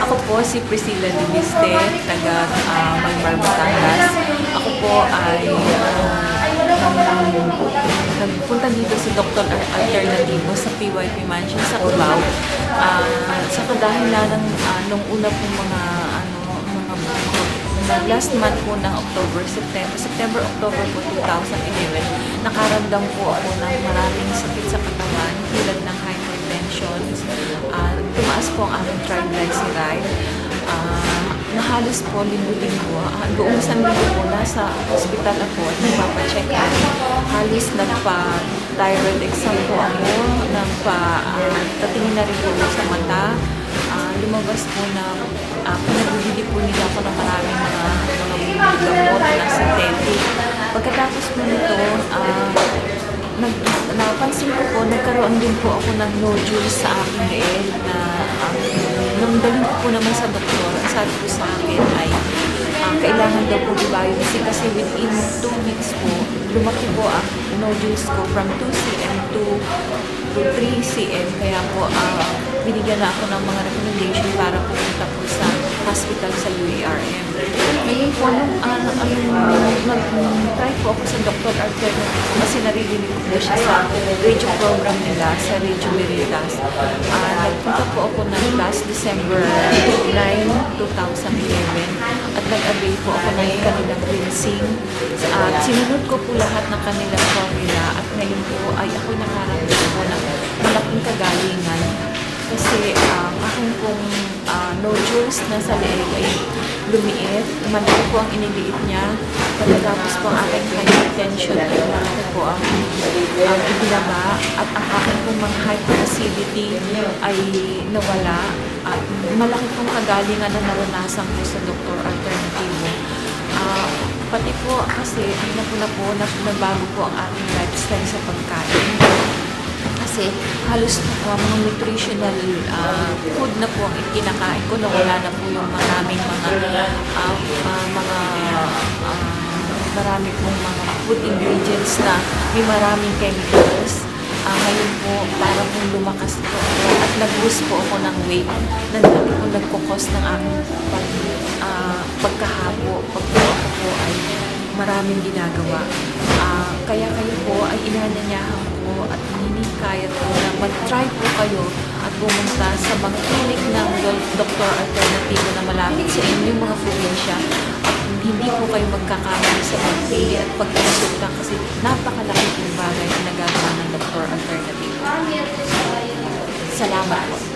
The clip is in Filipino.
Ako po si Priscilla Diviste, taga Magmar, Batangas. Ako po ay nagpunta dito si Dr. Alternativo sa PYP Mansion sa Cubao. Sa kadahilan ng nung una pong mga last month po ng September-October po 2011, nakaramdam po ako ng maraming sakit sa katawan tulad ng hypertension. Tumaas po ang aming triglyceride. Halos po linggo-linggo, buong isang linggo po nasa hospital ako at nagpapacheck up. Halos nagpa-thyroid exam po ako, nagpa-tatingin na rin po sa mata. Lumabas po na pinagbibili po nila ako ng maraming mga gamot na synthetic. Pagkatapos po nito, napansin ko po, nagkaroon din po ako ng nodules sa aking leeg na nung dalhin ko po naman sa doktor, ang sabi ko sa akin ay kailangan daw po i-biopsy kasi within 2 weeks po, lumaki po ang nodules ko from 2 cm to 3 cm. Kaya po, binigyan na ako ng mga recommendation para pumunta po sa hospital sa UARM. Ngayon po, nag-try po ako sa Dr. Alternativo kasi naririnig ko po siya sa radio program nila, sa Radio Veritas. Nagpunta po ako ng last December 9, 2011 at nag-avail po ako ng kanilang cleansing. Sinunod ko po lahat ng kanilang formula at ngayon po ay ako nakaramdam po ng malaking kagalingan kasi aking pong nodules na sa leeg ay lumiit, malaki po ang iniliit niya. Pagkatapos po ang aking hypertension ay malaki po ang ibinaba at ang aking pong mga hyperacidity ay nawala at malaki pong kagalingan na naranasan ko sa Dr. Alternativo. Pati po kasi nabago po ang aking lifestyle sa pagkain. Kasi halos mga nutritional food na po ang kinakain ko, nawala na po yung marami pong mga food ingredients na may maraming chemicals. Ngayon po, parang lumakas po ako at nag-lose po ako ng weight na dati po nagkukos ng aking pagkahabo. Pag po ako po ay maraming ginagawa. Kaya kayo po ay inanyanyahan ko at hinikayat ko na mag-try po kayo at pumunta sa mga clinic ng Dr. Alternativo na malapit sa inyong mga probinsya at hindi po kayo magkakamali sa pagpili at pagkonsulta kasi napakalaki ng bagay na nagagawa ng Dr. Alternativo. Salamat po.